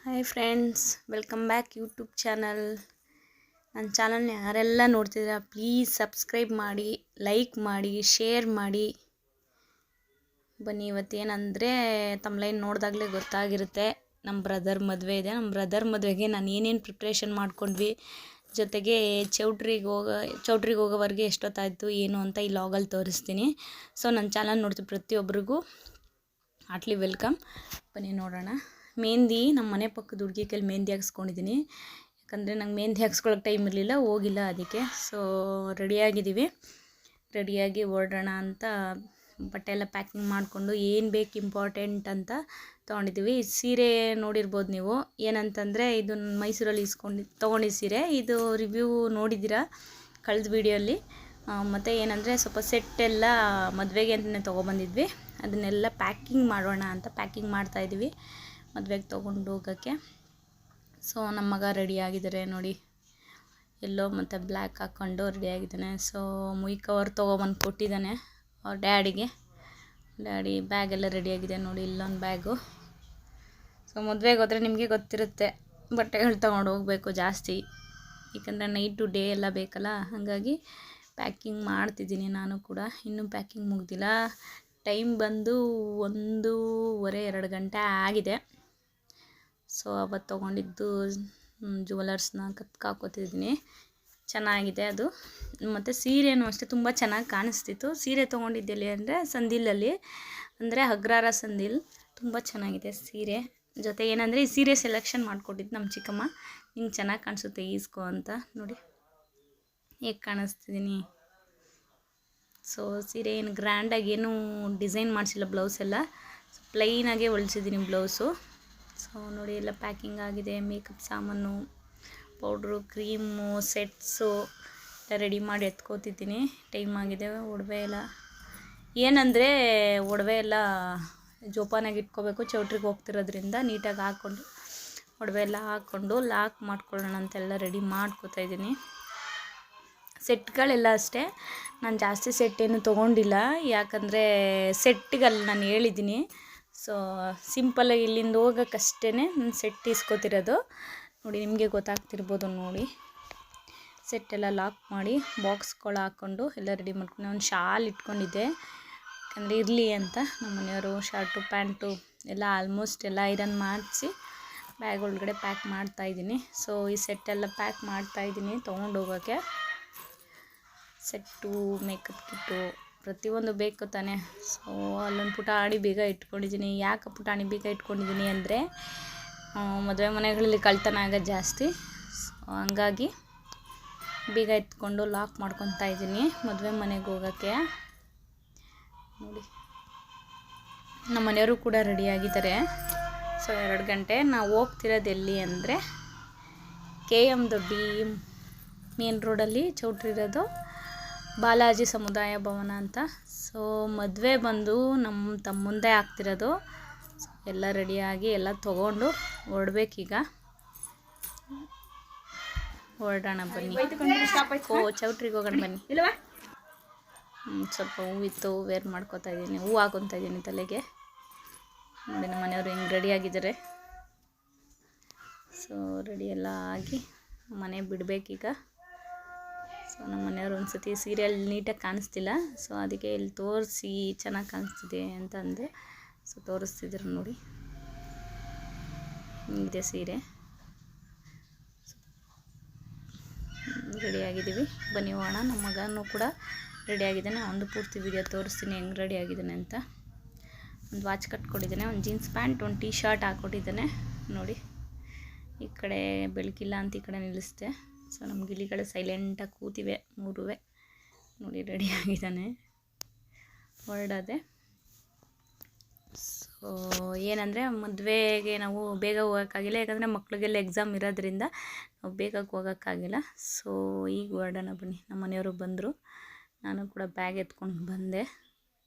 Hi friends, welcome back YouTube channel. ನನ್ನ ಚಾನಲ್ನ ಯಾರೆಲ್ಲ ನೋಡ್ತಿದ್ದೀರಾ ಪ್ಲೀಸ್ ಸಬ್ಸ್ಕ್ರೈಬ್ ಮಾಡಿ, ಲೈಕ್ ಮಾಡಿ, ಶೇರ್ ಮಾಡಿ. ಬನ್ನಿ, ಇವತ್ತೇನೆಂದರೆ ತಮ್ಲೈನ್ ನೋಡಿದಾಗಲೇ ಗೊತ್ತಾಗಿರುತ್ತೆ, ನಮ್ಮ ಬ್ರದರ್ ಮದುವೆ ಇದೆ. ನಮ್ಮ ಬ್ರದರ್ ಮದುವೆಗೆ ನಾನು ಏನೇನು ಪ್ರಿಪ್ರೇಷನ್ ಮಾಡ್ಕೊಂಡ್ವಿ, ಜೊತೆಗೆ ಚೌಟ್ರಿಗೆ ಹೋಗೋವರೆಗೆ ಎಷ್ಟೊತ್ತಾಯಿತು ಏನು ಅಂತ ಈ ಲಾಗಲ್ಲಿ ತೋರಿಸ್ತೀನಿ. ಸೊ ನನ್ನ ಚಾನಲ್ ನೋಡ್ತೀವಿ ಪ್ರತಿಯೊಬ್ಬರಿಗೂ ಹಾರ್ಟ್ಲಿ ವೆಲ್ಕಮ್. ಬನ್ನಿ ನೋಡೋಣ. ಮೆಹಂದಿ ನಮ್ಮ ಮನೆ ಪಕ್ಕದ ಹುಡುಗಿ ಕೈಲಿ ಮೆಹಂದಿ ಹಾಕ್ಸ್ಕೊಂಡಿದ್ದೀನಿ. ಯಾಕಂದರೆ ನಂಗೆ ಮೆಹಂದಿ ಹಾಕ್ಸ್ಕೊಳ್ಳೋಕೆ ಟೈಮ್ ಇರಲಿಲ್ಲ, ಹೋಗಿಲ್ಲ ಅದಕ್ಕೆ. ಸೊ ರೆಡಿಯಾಗಿ ಹೊರಡೋಣ ಅಂತ ಬಟ್ಟೆ ಎಲ್ಲ ಪ್ಯಾಕಿಂಗ್ ಮಾಡಿಕೊಂಡು ಏನು ಬೇಕು ಇಂಪಾರ್ಟೆಂಟ್ ಅಂತ ತೊಗೊಂಡಿದ್ದೀವಿ. ಸೀರೆ ನೋಡಿರ್ಬೋದು ನೀವು, ಏನಂತಂದರೆ ಇದು ಮೈಸೂರಲ್ಲಿ ತೊಗೊಂಡಿದ್ದ ಸೀರೆ. ಇದು ರಿವ್ಯೂ ನೋಡಿದ್ದೀರಾ ಕಳೆದ ವೀಡಿಯೋಲ್ಲಿ. ಮತ್ತು ಏನಂದರೆ ಸ್ವಲ್ಪ ಸೆಟ್ಟೆಲ್ಲ ಮದುವೆಗೆ ಅಂತಲೇ ತೊಗೊಬಂದಿದ್ವಿ. ಅದನ್ನೆಲ್ಲ ಪ್ಯಾಕಿಂಗ್ ಮಾಡೋಣ ಅಂತ ಪ್ಯಾಕಿಂಗ್ ಮಾಡ್ತಾಯಿದ್ವಿ ಮದುವೆಗೆ ತೊಗೊಂಡು ಹೋಗೋಕ್ಕೆ. ಸೊ ನಮ್ಮ ಮಗ ರೆಡಿಯಾಗಿದ್ದಾರೆ ನೋಡಿ, ಎಲ್ಲೋ ಮತ್ತು ಬ್ಲ್ಯಾಕ್ ಹಾಕ್ಕೊಂಡು ರೆಡಿಯಾಗಿದ್ದಾನೆ. ಸೊ ಮುಯ್ ಕವರ್ ತೊಗೊಬಂದು ಕೊಟ್ಟಿದ್ದಾನೆ ಅವ್ರ ಡ್ಯಾಡಿ ಬ್ಯಾಗೆಲ್ಲ ರೆಡಿಯಾಗಿದೆ ನೋಡಿ, ಇಲ್ಲೊಂದು ಬ್ಯಾಗು. ಸೊ ಮದುವೆಗೆ ಹೋದರೆ ನಿಮಗೆ ಗೊತ್ತಿರುತ್ತೆ, ಬಟ್ಟೆಗಳು ತೊಗೊಂಡು ಹೋಗಬೇಕು ಜಾಸ್ತಿ, ಏಕೆಂದರೆ ನೈಟ್ ಟು ಡೇ ಎಲ್ಲ ಬೇಕಲ್ಲ. ಹಾಗಾಗಿ ಪ್ಯಾಕಿಂಗ್ ಮಾಡ್ತಿದ್ದೀನಿ ನಾನು ಕೂಡ. ಇನ್ನೂ ಪ್ಯಾಕಿಂಗ್ ಮುಗ್ದಿಲ್ಲ. ಟೈಮ್ ಬಂದು 1:30-2 ಗಂಟೆ ಆಗಿದೆ. ಸೊ ಅವತ್ತು ತೊಗೊಂಡಿದ್ದು ಜ್ಯುವೆಲರ್ಸ್ನ ಹಾಕೋತಿದ್ದೀನಿ, ಚೆನ್ನಾಗಿದೆ ಅದು. ಮತ್ತು ಸೀರೆನೂ ಅಷ್ಟೇ ತುಂಬ ಚೆನ್ನಾಗಿ ಕಾಣಿಸ್ತಿತ್ತು. ಸೀರೆ ತೊಗೊಂಡಿದ್ದೆಲ್ಲಿ ಅಂದರೆ ಸಂದಿಲಲ್ಲಿ, ಅಂದರೆ ಅಗ್ರಾರ ಸಂದಿಲ್. ತುಂಬ ಚೆನ್ನಾಗಿದೆ ಸೀರೆ. ಜೊತೆ ಏನಂದರೆ ಈ ಸೀರೆ ಸೆಲೆಕ್ಷನ್ ಮಾಡಿಕೊಟ್ಟಿದ್ದು ನಮ್ಮ ಚಿಕ್ಕಮ್ಮ. ನಿಂಗೆ ಚೆನ್ನಾಗಿ ಕಾಣಿಸುತ್ತೆ ಈಸ್ಕೊ ಅಂತ. ನೋಡಿ ಹೇಗೆ ಕಾಣಿಸ್ತಿದ್ದೀನಿ. ಸೊ ಸೀರೆ ಏನು ಗ್ರ್ಯಾಂಡಾಗಿ ಏನೂ ಡಿಸೈನ್ ಮಾಡಿಸಿಲ್ಲ, ಬ್ಲೌಸ್ ಎಲ್ಲ ಪ್ಲೈನಾಗೆ ಹೊಲಿಸಿದ್ದೀನಿ ಬ್ಲೌಸು. ಸೊ ನೋಡಿ ಎಲ್ಲ ಪ್ಯಾಕಿಂಗ್ ಆಗಿದೆ. ಮೇಕಪ್ ಸಾಮಾನು, ಪೌಡ್ರು, ಕ್ರೀಮು, ಸೆಟ್ಸು ಎಲ್ಲ ರೆಡಿ ಮಾಡಿ ಎತ್ಕೋತಿದ್ದೀನಿ. ಟೈಮ್ ಆಗಿದೆ. ಒಡವೆ ಎಲ್ಲ ಜೋಪಾನಾಗಿ ಇಟ್ಕೋಬೇಕು, ಚೌಟ್ರಿಗೆ ಹೋಗ್ತಿರೋದ್ರಿಂದ ನೀಟಾಗಿ ಹಾಕ್ಕೊಂಡು ಒಡವೆ ಎಲ್ಲ ಹಾಕ್ಕೊಂಡು ಲಾಕ್ ಮಾಡ್ಕೊಳ್ಳೋಣ ಅಂತೆಲ್ಲ ರೆಡಿ ಮಾಡ್ಕೋತಾಯಿದ್ದೀನಿ. ಸೆಟ್ಗಳೆಲ್ಲ ಅಷ್ಟೇ, ನಾನು ಜಾಸ್ತಿ ಸೆಟ್ಟೇನು ತೊಗೊಂಡಿಲ್ಲ, ಯಾಕಂದರೆ ಸೆಟ್ಟಿಗಲ್ಲಿ ನಾನು ಹೇಳಿದ್ದೀನಿ. ಸೊ ಸಿಂಪಲ್ಲಾಗಿ ಇಲ್ಲಿಂದ ಹೋಗೋಕ್ಕಷ್ಟೇ ನಾನು ಸೆಟ್ ಇಸ್ಕೊತಿರೋದು. ನೋಡಿ ನಿಮಗೆ ಗೊತ್ತಾಗ್ತಿರ್ಬೋದು ನೋಡಿ. ಸೆಟ್ಟೆಲ್ಲ ಲಾಕ್ ಮಾಡಿ ಬಾಕ್ಸ್ಗಳು ಹಾಕ್ಕೊಂಡು ಎಲ್ಲ ರೆಡಿ ಮಾಡ್ಕೊಂಡು ಒಂದು ಶಾಲ್ ಇಟ್ಕೊಂಡಿದ್ದೆ, ಯಾಕಂದರೆ ಇರಲಿ ಅಂತ. ನಮ್ಮ ಮನೆಯವರು ಶರ್ಟು ಪ್ಯಾಂಟು ಎಲ್ಲ ಆಲ್ಮೋಸ್ಟ್ ಎಲ್ಲ ಐರನ್ ಮಾಡಿಸಿ ಬ್ಯಾಗ್ ಒಳಗಡೆ ಪ್ಯಾಕ್ ಮಾಡ್ತಾಯಿದ್ದೀನಿ. ಸೊ ಈ ಸೆಟ್ಟೆಲ್ಲ ಪ್ಯಾಕ್ ಮಾಡ್ತಾಯಿದ್ದೀನಿ ತೊಗೊಂಡು ಹೋಗೋಕ್ಕೆ. ಸೆಟ್ಟು, ಮೇಕಪ್ ಕಿಟ್ಟು ಪ್ರತಿಯೊಂದು ಬೇಕು ತಾನೆ. ಸೊ ಅಲ್ಲೊಂದು ಪುಟಾಣಿ ಬೀಗ ಇಟ್ಕೊಂಡಿದ್ದೀನಿ. ಯಾಕೆ ಪುಟಾಣಿ ಬೀಗ ಇಟ್ಕೊಂಡಿದ್ದೀನಿ ಅಂದರೆ ಮದುವೆ ಮನೆಗಳಲ್ಲಿ ಕಳ್ತನ ಆಗೋದು ಜಾಸ್ತಿ. ಸೊ ಹಂಗಾಗಿ ಬೀಗ ಎತ್ಕೊಂಡು ಲಾಕ್ ಮಾಡ್ಕೊತಾ ಇದ್ದೀನಿ ಮದುವೆ ಮನೆಗೆ ಹೋಗೋಕ್ಕೆ. ನೋಡಿ ನಮ್ಮ ಮನೆಯವರು ಕೂಡ ರೆಡಿಯಾಗಿದ್ದಾರೆ. ಸೊ 2 ಗಂಟೆ. ನಾವು ಹೋಗ್ತಿರೋದು ಎಲ್ಲಿ ಅಂದರೆ KM ದೊಡ್ಡಿ ಮೇನ್ ರೋಡಲ್ಲಿ ಚೌಟ್ರಿ ಇರೋದು, ಬಾಲಾಜಿ ಸಮುದಾಯ ಭವನ ಅಂತ. ಸೊ ಮದುವೆ ಬಂದು ನಮ್ಮ ತಮ್ಮಂದೇ ಆಗ್ತಿರೋದು. ಎಲ್ಲ ರೆಡಿಯಾಗಿ ಎಲ್ಲ ತೊಗೊಂಡು ಹೊರಡ್ಬೇಕೀಗ. ಹೊರಡೋಣ ಬನ್ನಿ. ಚೌಟ್ರಿಗೆ ಹೋಗೋಣ ಬನ್ನಿ. ಸ್ವಲ್ಪ ಹೂವಿತ್ತು, ವೇರ್ ಮಾಡ್ಕೊತಾ ಇದ್ದೀನಿ, ಹೂವು ಹಾಕೊತಾ ಇದ್ದೀನಿ ತಲೆಗೆ. ನೋಡಿ ನಮ್ಮ ಮನೆಯವರು ಹಿಂಗೆ ರೆಡಿಯಾಗಿದ್ದಾರೆ. ಸೊ ರೆಡಿ ಎಲ್ಲ ಆಗಿ ಮನೆ ಬಿಡಬೇಕೀಗ. ಸೊ ನಮ್ಮ ಮನೆಯವರು ಒಂದು ಸತಿ ಸೀರಿಯಲ್ ನೀಟಾಗಿ ಕಾಣಿಸ್ತಿಲ್ಲ, ಸೊ ಅದಕ್ಕೆ ಇಲ್ಲಿ ತೋರಿಸಿ ಚೆನ್ನಾಗಿ ಕಾಣಿಸ್ತಿದೆ ಅಂತ ಅಂದೆ. ಸೊ ತೋರಿಸ್ತಿದ್ರು ನೋಡಿ, ಇದೆ ಸೀರೆ. ರೆಡಿಯಾಗಿದ್ದೀವಿ, ಬನ್ನಿ ಹೋಗೋಣ. ನಮ್ಮ ಮಗನೂ ಕೂಡ ರೆಡಿಯಾಗಿದ್ದಾನೆ. ಒಂದು ಪೂರ್ತಿ ವಿಡಿಯೋ ತೋರಿಸ್ತೀನಿ ಹೆಂಗೆ ರೆಡಿಯಾಗಿದ್ದಾನೆ ಅಂತ. ಒಂದು ವಾಚ್ ಕಟ್ಕೊಟ್ಟಿದ್ದಾನೆ, ಒಂದು ಜೀನ್ಸ್ ಪ್ಯಾಂಟ್, ಒಂದು ಟೀ ಶರ್ಟ್ ಹಾಕ್ಕೊಟ್ಟಿದ್ದಾನೆ ನೋಡಿ. ಈ ಕಡೆ ಬೆಳಕಿಲ್ಲ ಅಂತ ಈ ಕಡೆ ನಿಲ್ಲಿಸ್ದೆ. ಸೊ ನಮ್ಮ ಗಿಳಿಗಳು ಸೈಲೆಂಟಾಗಿ ಕೂತಿವೆ 3. ನೋಡಿ ರೆಡಿಯಾಗಿದ್ದಾನೆ, ಹೊರಡೋದೆ. ಸೊ ಏನಂದರೆ ಮದುವೆಗೆ ನಾವು ಬೇಗ ಹೋಗೋಕ್ಕಾಗಿಲ್ಲ, ಯಾಕಂದರೆ ಮಕ್ಳಿಗೆಲ್ಲ ಎಕ್ಸಾಮ್ ಇರೋದ್ರಿಂದ ನಾವು ಬೇಗ ಹೋಗೋಕ್ಕಾಗಿಲ್ಲ. ಸೊ ಈಗ ಹೊರಡೋಣ ಬನ್ನಿ. ನಮ್ಮ ಮನೆಯವರು ಬಂದರು, ನಾನು ಕೂಡ ಬ್ಯಾಗ್ ಎತ್ಕೊಂಡು ಬಂದೆ.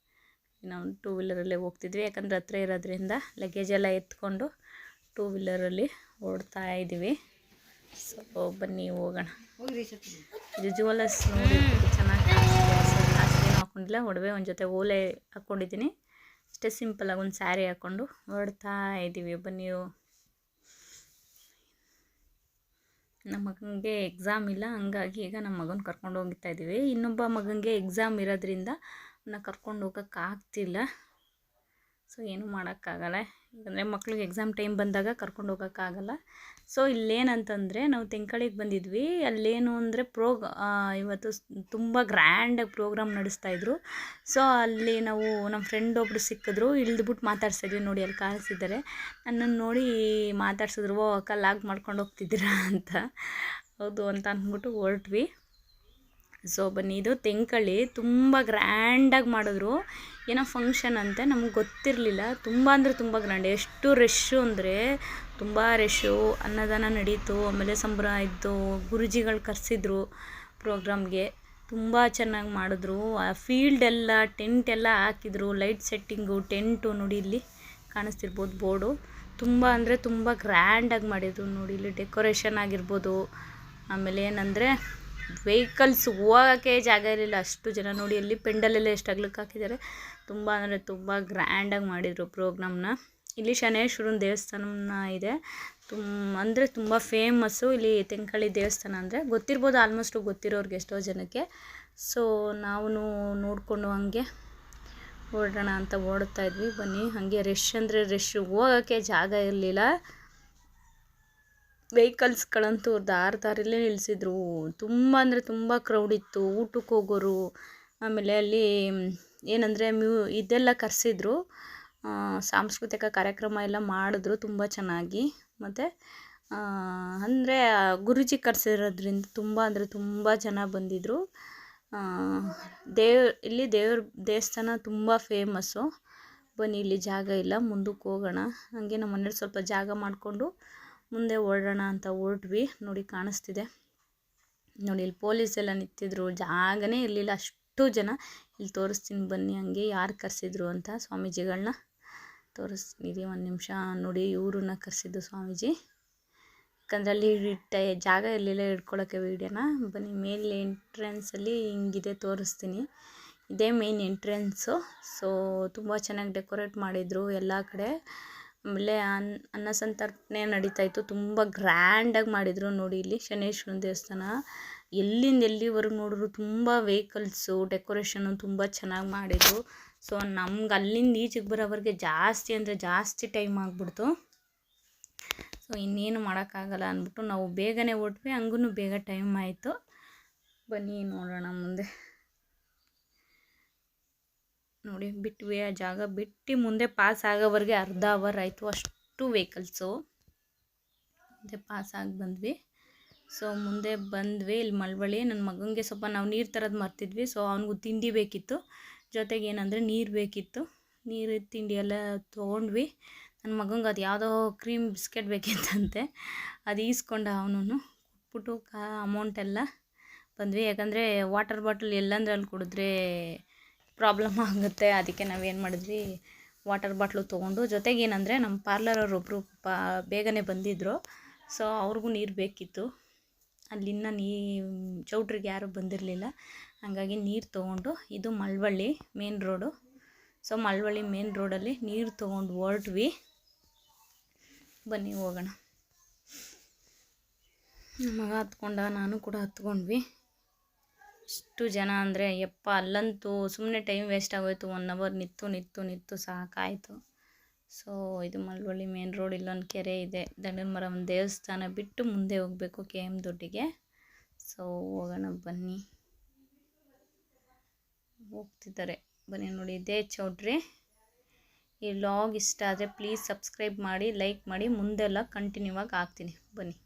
ನಾವು 2 ವೀಲರಲ್ಲೇ ಹೋಗ್ತಿದ್ವಿ, ಯಾಕಂದರೆ ಹತ್ರ ಇರೋದ್ರಿಂದ ಲಗೇಜೆಲ್ಲ ಎತ್ಕೊಂಡು 2 ವೀಲರಲ್ಲಿ ಓಡ್ತಾ ಇದ್ದೀವಿ. ಸೊ ಬನ್ನಿ ಹೋಗೋಣ. ಇದು ಜ್ಯುವೆಲರ್ಸ್ ನೋಡಿ ಚೆನ್ನಾಗಿ ಕಾಣಿಸ್ತಿದೆ. ಜಾಸ್ತಿ ಏನು ಹಾಕ್ಕೊಂಡಿಲ್ಲ, ಒಡವೆ ಒಂದು ಜೊತೆ ಓಲೆ ಹಾಕ್ಕೊಂಡಿದ್ದೀನಿ ಅಷ್ಟೇ, ಸಿಂಪಲಾಗಿ ಒಂದು ಸ್ಯಾರಿ ಹಾಕ್ಕೊಂಡು ಹೊರಡ್ತಾ ಇದ್ದೀವಿ. ಬನ್ನಿ ನಮ್ಮ ಮಗನಿಗೆ ಎಕ್ಸಾಮ್ ಇಲ್ಲ, ಹಂಗಾಗಿ ಈಗ ನಮ್ಮ ಮಗನ ಕರ್ಕೊಂಡು ಹೋಗ್ತಾ ಇದ್ದೀವಿ. ಇನ್ನೊಬ್ಬ ಮಗನಿಗೆ ಎಕ್ಸಾಮ್ ಇರೋದ್ರಿಂದ ಅವನ್ನ ಕರ್ಕೊಂಡು ಹೋಗೋಕ್ಕಾಗ್ತಿಲ್ಲ. ಸೊ ಏನೂ ಮಾಡೋಕ್ಕಾಗಲ್ಲ, ಯಾಕಂದರೆ ಮಕ್ಳಿಗೆ ಎಕ್ಸಾಮ್ ಟೈಮ್ ಬಂದಾಗ ಕರ್ಕೊಂಡು ಹೋಗೋಕ್ಕಾಗಲ್ಲ. ಸೊ ಇಲ್ಲೇನಂತಂದರೆ ನಾವು ತೆಂಕಳಿಗೆ ಬಂದಿದ್ವಿ. ಅಲ್ಲೇನು ಅಂದರೆ ಇವತ್ತು ತುಂಬ ಗ್ರ್ಯಾಂಡಾಗಿ ಪ್ರೋಗ್ರಾಮ್ ನಡೆಸ್ತಾಯಿದ್ರು. ಸೊ ಅಲ್ಲಿ ನಾವು ನಮ್ಮ ಫ್ರೆಂಡ್ ಒಬ್ಬರು ಸಿಕ್ಕಿದ್ರು, ಇಳಿದ್ಬಿಟ್ಟು ಮಾತಾಡ್ಸಿದ್ವಿ. ನೋಡಿ ಅಲ್ಲಿ ಕಾಣಿಸಿದ್ದಾರೆ, ನನ್ನನ್ನು ನೋಡಿ ಮಾತಾಡ್ಸಿದ್ರು, ಓ ಅಕ್ಕ ಲಾಗ್ ಮಾಡ್ಕೊಂಡು ಹೋಗ್ತಿದ್ದೀರಾ ಅಂತ. ಹೌದು ಅಂತ ಅಂದ್ಬಿಟ್ಟು ಹೊರಟ್ವಿ. ಸೊ ಬನ್ನಿ, ಇದು ತೆಂಕಳಿ ತುಂಬ ಗ್ರ್ಯಾಂಡಾಗಿ ಮಾಡಿದ್ರು. ಏನೋ ಫಂಕ್ಷನ್ ಅಂತೆ, ನಮಗೆ ಗೊತ್ತಿರಲಿಲ್ಲ. ತುಂಬ ಅಂದರೆ ತುಂಬ ಗ್ರ್ಯಾಂಡ್. ಎಷ್ಟು ರಶ್ಶು ಅಂದರೆ ತುಂಬ ರಶ್ಶು. ಅನ್ನದಾನ ನಡೀತು, ಆಮೇಲೆ ಸಂಭ್ರಮ ಇದ್ದು, ಗುರುಜಿಗಳು ಕರೆಸಿದ್ರು ಪ್ರೋಗ್ರಾಮ್ಗೆ. ತುಂಬ ಚೆನ್ನಾಗಿ ಮಾಡಿದ್ರು. ಆ ಫೀಲ್ಡೆಲ್ಲ ಟೆಂಟ್ ಎಲ್ಲ ಹಾಕಿದ್ರು, ಲೈಟ್ ಸೆಟ್ಟಿಂಗು, ಟೆಂಟು ನೋಡಿ ಇಲ್ಲಿ ಕಾಣಿಸ್ತಿರ್ಬೋದು ಬೋರ್ಡು. ತುಂಬ ಅಂದರೆ ತುಂಬ ಗ್ರ್ಯಾಂಡಾಗಿ ಮಾಡಿದರು. ನೋಡಿ ಇಲ್ಲಿ ಡೆಕೋರೇಷನ್ ಆಗಿರ್ಬೋದು. ಆಮೇಲೆ ಏನಂದರೆ ವೆಹಿಕಲ್ಸ್ ಹೋಗೋಕ್ಕೆ ಜಾಗ ಇರಲಿಲ್ಲ, ಅಷ್ಟು ಜನ. ನೋಡಿ ಅಲ್ಲಿ ಪೆಂಡಲೆಲ್ಲ ಎಷ್ಟು ಅಗ್ಲಕ್ಕೆ ಹಾಕಿದ್ದಾರೆ. ತುಂಬ ಅಂದರೆ ತುಂಬ ಗ್ರ್ಯಾಂಡಾಗಿ ಮಾಡಿದರು ಪ್ರೋಗ್ರಾಮ್ನ. ಇಲ್ಲಿ ಶನೇಶ್ವರನ ದೇವಸ್ಥಾನ ಇದೆ, ಅಂದರೆ ತುಂಬ ಫೇಮಸ್ಸು ಇಲ್ಲಿ ತೆಂಕಳಿ ದೇವಸ್ಥಾನ ಅಂದರೆ. ಗೊತ್ತಿರ್ಬೋದು ಆಲ್ಮೋಸ್ಟು, ಗೊತ್ತಿರೋರಿಗೆ ಎಷ್ಟೋ ಜನಕ್ಕೆ. ಸೊ ನಾವು ನೋಡಿಕೊಂಡು ಹಾಗೆ ಹೊರಡೋಣ ಅಂತ ಓಡ್ತಾ ಇದ್ವಿ. ಬನ್ನಿ, ಹಾಗೆ ರಶ್ ಅಂದರೆ ರಶ್ಶು, ಹೋಗೋಕ್ಕೆ ಜಾಗ ಇರಲಿಲ್ಲ. ವೆಹಿಕಲ್ಸ್ಗಳಂತೂ ದಾರಲ್ಲೇ ನಿಲ್ಲಿಸಿದ್ರು. ತುಂಬ ಅಂದರೆ ತುಂಬ ಕ್ರೌಡ್ ಇತ್ತು. ಊಟಕ್ಕೆ ಹೋಗೋರು, ಆಮೇಲೆ ಅಲ್ಲಿ ಏನಂದರೆ ಇದೆಲ್ಲ ಕರೆಸಿದ್ರು, ಸಾಂಸ್ಕೃತಿಕ ಕಾರ್ಯಕ್ರಮ ಎಲ್ಲ ಮಾಡಿದ್ರು ತುಂಬ ಚೆನ್ನಾಗಿ. ಮತ್ತು ಅಂದರೆ ಗುರೂಜಿ ಕರೆಸಿರೋದ್ರಿಂದ ತುಂಬ ಅಂದರೆ ತುಂಬ ಜನ ಬಂದಿದ್ದರು. ಇಲ್ಲಿ ದೇವಸ್ಥಾನ ತುಂಬ ಫೇಮಸ್ಸು. ಬನ್ನಿ, ಇಲ್ಲಿ ಜಾಗ ಇಲ್ಲ, ಮುಂದಕ್ಕೆ ಹೋಗೋಣ. ಹಾಗೆ ನಮ್ಮ ಮನೇಲಿ ಸ್ವಲ್ಪ ಜಾಗ ಮಾಡಿಕೊಂಡು ಮುಂದೆ ಹೊರಡೋಣ ಅಂತ ಹೊರಟ್ವಿ. ನೋಡಿ ಕಾಣಿಸ್ತಿದೆ ನೋಡಿ, ಇಲ್ಲಿ ಪೊಲೀಸ್ ಎಲ್ಲ ನಿಂತಿದ್ರು, ಜಾಗನೇ ಇರಲಿಲ್ಲ, ಅಷ್ಟು ಜನ. ಇಲ್ಲಿ ತೋರಿಸ್ತೀನಿ ಬನ್ನಿ, ಹಂಗೆ ಯಾರು ಕರೆಸಿದ್ರು ಅಂತ ಸ್ವಾಮೀಜಿಗಳನ್ನ ತೋರಿಸ್ತೀನಿ. ಒಂದು ನಿಮಿಷ ನೋಡಿ, ಇವ್ರನ್ನ ಕರೆಸಿದ್ದು ಸ್ವಾಮೀಜಿ. ಯಾಕಂದರೆ ಅಲ್ಲಿ ಜಾಗ ಇರಲಿಲ್ಲ ಹಿಡ್ಕೊಳ್ಳೋಕ್ಕೆ ವೀಡಿಯೋನ. ಬನ್ನಿ, ಮೇಲೆ ಎಂಟ್ರೆನ್ಸಲ್ಲಿ ಹಿಂಗಿದೆ ತೋರಿಸ್ತೀನಿ. ಇದೇ ಮೇನ್ ಎಂಟ್ರೆನ್ಸು. ಸೊ ತುಂಬ ಚೆನ್ನಾಗಿ ಡೆಕೋರೇಟ್ ಮಾಡಿದರು ಎಲ್ಲ ಕಡೆ. ಆಮೇಲೆ ಅನ್ನ ಸಂತರ್ಪಣೆ ನಡೀತಾಯಿತ್ತು, ತುಂಬ ಗ್ರ್ಯಾಂಡಾಗಿ ಮಾಡಿದರು. ನೋಡಿ ಇಲ್ಲಿ ಶನೇಶ್ವರನ ದೇವಸ್ಥಾನ, ಎಲ್ಲಿಂದ ಎಲ್ಲಿವರೆಗೂ ನೋಡಿದ್ರು ತುಂಬ ವೆಹಿಕಲ್ಸು, ಡೆಕೋರೇಷನ್ನು ತುಂಬ ಚೆನ್ನಾಗಿ ಮಾಡಿದರು. ಸೊ ನಮ್ಗೆ ಅಲ್ಲಿಂದ ಈಚೆಗೆ ಬರೋವರೆಗೆ ಜಾಸ್ತಿ ಅಂದರೆ ಜಾಸ್ತಿ ಟೈಮ್ ಆಗಿಬಿಡ್ತು. ಸೊ ಇನ್ನೇನು ಮಾಡೋಕ್ಕಾಗಲ್ಲ ಅಂದ್ಬಿಟ್ಟು ನಾವು ಬೇಗನೆ ಹೊರಟ್ವಿ. ಹಂಗೂ ಬೇಗ ಟೈಮ್ ಆಯಿತು. ಬನ್ನಿ ನೋಡೋಣ ಮುಂದೆ. ನೋಡಿ ಬಿಟ್ವಿ, ಆ ಜಾಗ ಬಿಟ್ಟು ಮುಂದೆ ಪಾಸ್ ಆಗೋವರೆಗೆ ಅರ್ಧ ಅವರ್ ಆಯಿತು, ಅಷ್ಟು ವೆಹಿಕಲ್ಸು. ಮುಂದೆ ಪಾಸ್ ಆಗಿ ಬಂದ್ವಿ. ಸೊ ಮುಂದೆ ಬಂದ್ವಿ. ಇಲ್ಲಿ ಮಳವಳ್ಳಿ, ನನ್ನ ಮಗನಿಗೆ ಸ್ವಲ್ಪ ನಾವು ನೀರು ತರೋದು ಮರ್ತಿದ್ವಿ. ಸೊ ಅವನಿಗೂ ತಿಂಡಿ ಬೇಕಿತ್ತು, ಜೊತೆಗೆ ಏನಂದರೆ ನೀರು ಬೇಕಿತ್ತು. ನೀರು ತಿಂಡಿ ಎಲ್ಲ ತೊಗೊಂಡ್ವಿ. ನನ್ನ ಮಗಂಗೆ ಅದು ಯಾವುದೋ ಕ್ರೀಮ್ ಬಿಸ್ಕೆಟ್ ಬೇಕಿತ್ತಂತೆ, ಅದು ಈಸ್ಕೊಂಡ ಅವನು. ಕೊಟ್ಬಿಟ್ಟು ಅಮೌಂಟೆಲ್ಲ ಬಂದ್ವಿ. ಯಾಕಂದರೆ ವಾಟರ್ ಬಾಟಲ್ ಎಲ್ಲಂದ್ರೆ ಅಲ್ಲಿ ಕುಡಿದ್ರೆ ಪ್ರಾಬ್ಲಮ್ ಆಗುತ್ತೆ. ಅದಕ್ಕೆ ನಾವೇನು ಮಾಡಿದ್ವಿ, ವಾಟರ್ ಬಾಟ್ಲು ತೊಗೊಂಡು, ಜೊತೆಗೆ ಏನಂದರೆ ನಮ್ಮ ಪಾರ್ಲರವ್ರೊಬ್ಬರು ಬೇಗನೆ ಬಂದಿದ್ದರು. ಸೊ ಅವ್ರಿಗೂ ನೀರು ಬೇಕಿತ್ತು. ಅಲ್ಲಿನ್ನ ಚೌಟ್ರಿಗೆ ಯಾರೂ ಬಂದಿರಲಿಲ್ಲ, ಹಾಗಾಗಿ ನೀರು ತೊಗೊಂಡು, ಇದು Malavalli main road. So Malavalli main ರೋಡಲ್ಲಿ ನೀರು ತೊಗೊಂಡು ಹೊರಟ್ವಿ. ಬನ್ನಿ ಹೋಗೋಣ. ನಮ್ಮ ಮಗ ಹತ್ಕೊಂಡ, ನಾನು ಕೂಡ ಹತ್ಕೊಂಡ್ವಿ. ಇಷ್ಟು ಜನ ಅಂದರೆ ಯಪ್ಪ, ಅಲ್ಲಂತೂ ಸುಮ್ಮನೆ ಟೈಮ್ ವೇಸ್ಟ್ ಆಗೋಯ್ತು. 1 ಅವರ್ ನಿಂತು ಸಾಕಾಯಿತು. ಸೊ ಇದು ಮಳವಳ್ಳಿ ಮೇನ್ ರೋಡ್. ಇಲ್ಲೊಂದು ಕೆರೆ ಇದೆ, ದಂಡದ ಮರ, ಒಂದು ದೇವಸ್ಥಾನ ಬಿಟ್ಟು ಮುಂದೆ ಹೋಗಬೇಕು KM ದೊಡ್ಡಿಗೆ. ಸೊ ಹೋಗೋಣ ಬನ್ನಿ. ಹೋಗ್ತಿದ್ದಾರೆ ಬನ್ನಿ. ನೋಡಿ ಇದೇ ಚೌಟ್ರಿ. ಈ ವ್ಲಾಗ್ ಇಷ್ಟ ಆದರೆ ಪ್ಲೀಸ್ ಸಬ್ಸ್ಕ್ರೈಬ್ ಮಾಡಿ, ಲೈಕ್ ಮಾಡಿ. ಮುಂದೆಲ್ಲ ಕಂಟಿನ್ಯೂ ಆಗಿ ಹಾಕ್ತೀನಿ. ಬನ್ನಿ.